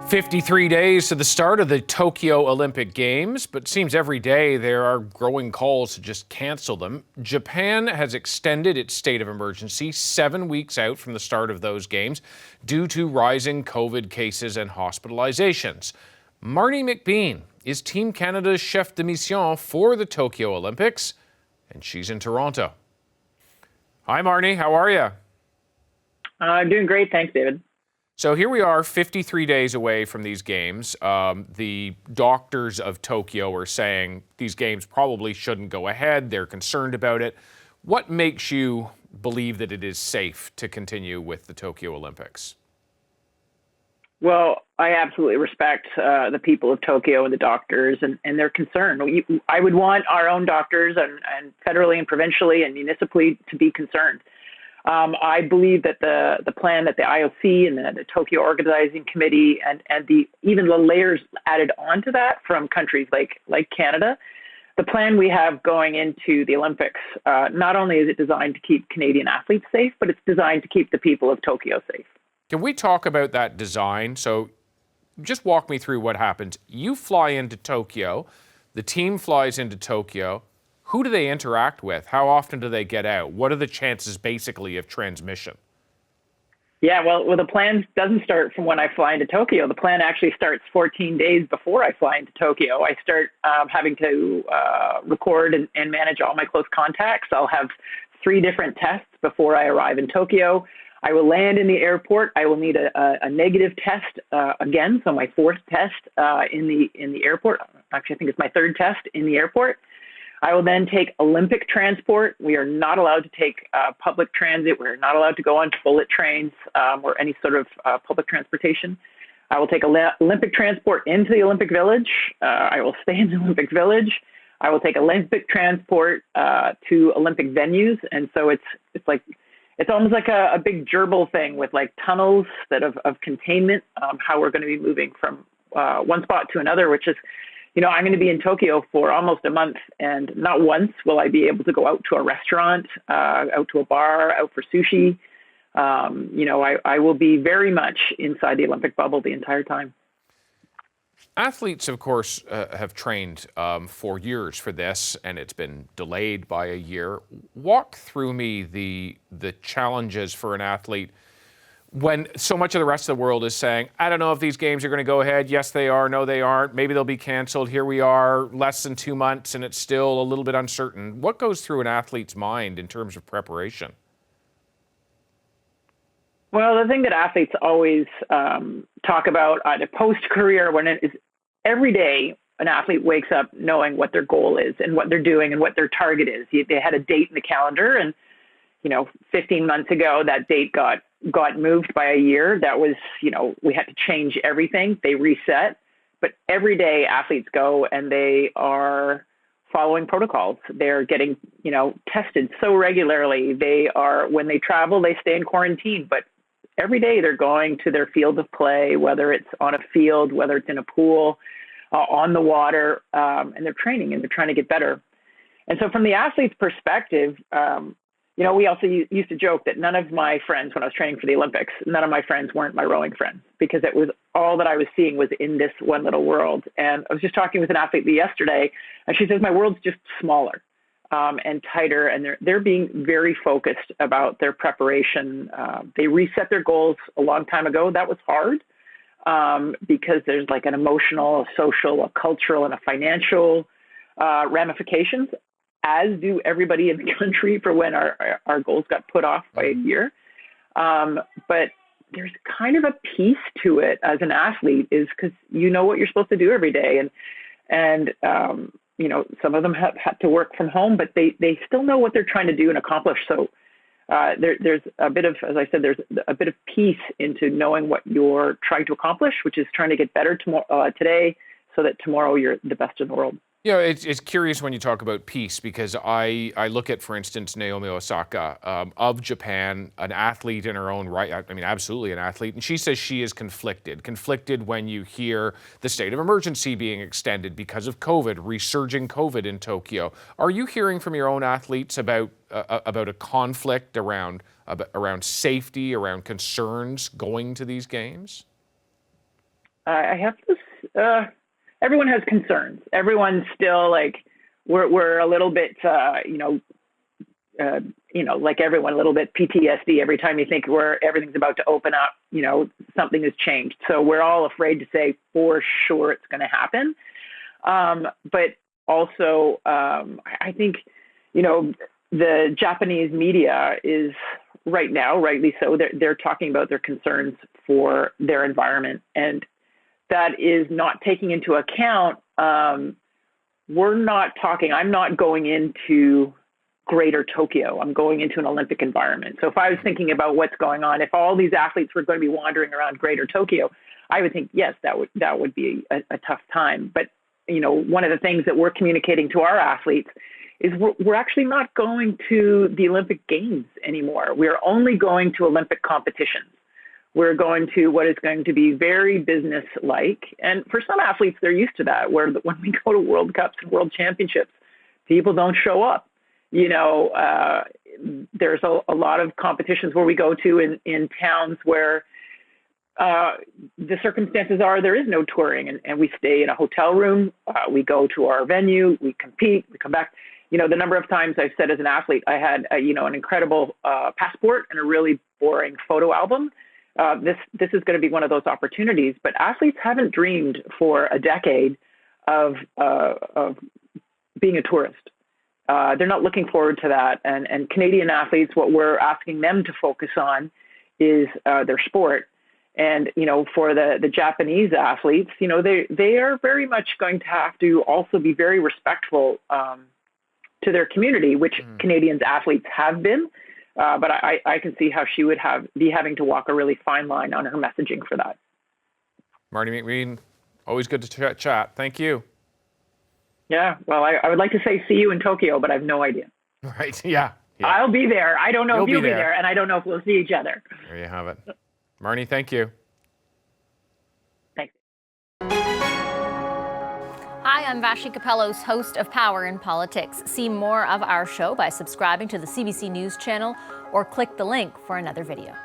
53 days to the start of the Tokyo Olympic Games, but it seems every day there are growing calls to just cancel them. Japan has extended its state of emergency 7 weeks out from the start of those games due to rising COVID cases and hospitalizations. Marnie McBean is Team Canada's chef de mission for the Tokyo Olympics, and she's in Toronto. Hi, Marnie. How are you? I'm doing great. Thanks, David. So here we are 53 days away from these games. The doctors of Tokyo are saying these games probably shouldn't go ahead. They're concerned about it. What makes you believe that it is safe to continue with the Tokyo Olympics? Well, I absolutely respect the people of Tokyo and the doctors and their concern. I would want our own doctors and federally and provincially and municipally to be concerned. I believe that the plan that the IOC and the Tokyo Organizing Committee and even the layers added onto that from countries like Canada, the plan we have going into the Olympics, not only is it designed to keep Canadian athletes safe, but it's designed to keep the people of Tokyo safe. Can we talk about that design? So just walk me through what happens. You fly into Tokyo, the team flies into Tokyo. Who do they interact with? How often do they get out? What are the chances basically of transmission? Yeah, well, the plan doesn't start from when I fly into Tokyo. The plan actually starts 14 days before I fly into Tokyo. I start having to record and manage all my close contacts. I'll have 3 different tests before I arrive in Tokyo. I will land in the airport. I will need a negative test again, so my 4th test in the airport. Actually, I think it's my 3rd test in the airport. I will then take Olympic transport. We are not allowed to take public transit. We're not allowed to go on bullet trains or any sort of public transportation. I will take Olympic transport into the Olympic Village. I will stay in the Olympic Village. I will take Olympic transport to Olympic venues. And so it's almost like a big gerbil thing with like tunnels that of containment, how we're going to be moving from one spot to another, which is, I'm going to be in Tokyo for almost a month, and not once will I be able to go out to a restaurant, out to a bar, out for sushi. I will be very much inside the Olympic bubble the entire time. Athletes, of course, have trained for years for this, and it's been delayed by a year. Walk through me the challenges for an athlete when so much of the rest of the world is saying, I don't know if these games are going to go ahead. Yes, they are. No, they aren't. Maybe they'll be canceled. Here we are, less than 2 months, and it's still a little bit uncertain. What goes through an athlete's mind in terms of preparation? Well, the thing that athletes always talk about either post-career, when it is every day, an athlete wakes up knowing what their goal is and what they're doing and what their target is. They had a date in the calendar, and 15 months ago, that date got moved by a year. That was, we had to change everything. They reset. But every day athletes go and they are following protocols. They're getting, tested so regularly. When they travel, they stay in quarantine. But every day they're going to their field of play, whether it's on a field, whether it's in a pool, on the water, and they're training and they're trying to get better. And so from the athlete's perspective, we also used to joke that none of my friends, when I was training for the Olympics, none of my friends weren't my rowing friends, because it was all that I was seeing was in this one little world. And I was just talking with an athlete yesterday, and she says, my world's just smaller and tighter, and they're being very focused about their preparation. They reset their goals a long time ago. That was hard because there's like an emotional, a social, a cultural, and a financial ramifications, as do everybody in the country, for when our goals got put off by a year. But there's kind of a piece to it as an athlete, is because you know what you're supposed to do every day. And some of them have had to work from home, but they still know what they're trying to do and accomplish. So there's a bit of, as I said, there's a bit of peace into knowing what you're trying to accomplish, which is trying to get better today so that tomorrow you're the best in the world. It's curious when you talk about peace, because I look at, for instance, Naomi Osaka of Japan, an athlete in her own right. I mean, absolutely an athlete. And she says she is conflicted when you hear the state of emergency being extended because of COVID, resurging COVID in Tokyo. Are you hearing from your own athletes about a conflict around safety, around concerns going to these games? I have this. Everyone has concerns. Everyone's still like, we're a little bit, like everyone, a little bit PTSD every time you think everything's about to open up. Something has changed. So we're all afraid to say for sure it's going to happen. But also, I think, the Japanese media is right now, rightly so, they're talking about their concerns for their environment. And that is not taking into account, I'm not going into Greater Tokyo. I'm going into an Olympic environment. So if I was thinking about what's going on, if all these athletes were going to be wandering around Greater Tokyo, I would think, yes, that would be a tough time. But, one of the things that we're communicating to our athletes is we're actually not going to the Olympic Games anymore. We're only going to Olympic competitions. We're going to what is going to be very business-like. And for some athletes, they're used to that, where when we go to World Cups and World Championships, people don't show up. There's a lot of competitions where we go to in towns where the circumstances are there is no touring, and we stay in a hotel room. We go to our venue, we compete, we come back. The number of times I've said as an athlete, I had an incredible passport and a really boring photo album. This is going to be one of those opportunities, but athletes haven't dreamed for a decade of being a tourist. They're not looking forward to that. And Canadian athletes, what we're asking them to focus on is their sport. And, for the Japanese athletes, they are very much going to have to also be very respectful to their community, which Canadians athletes have been. But I can see how she would be having to walk a really fine line on her messaging for that. Marnie McBean, always good to chat. Thank you. Yeah, well, I would like to say see you in Tokyo, but I have no idea. Right, yeah. I'll be there. I don't know if you'll be there, and I don't know if we'll see each other. There you have it. Marnie, thank you. Thanks. Hi, I'm Vashi Capellos, host of Power in Politics. See more of our show by subscribing to the CBC News channel or click the link for another video.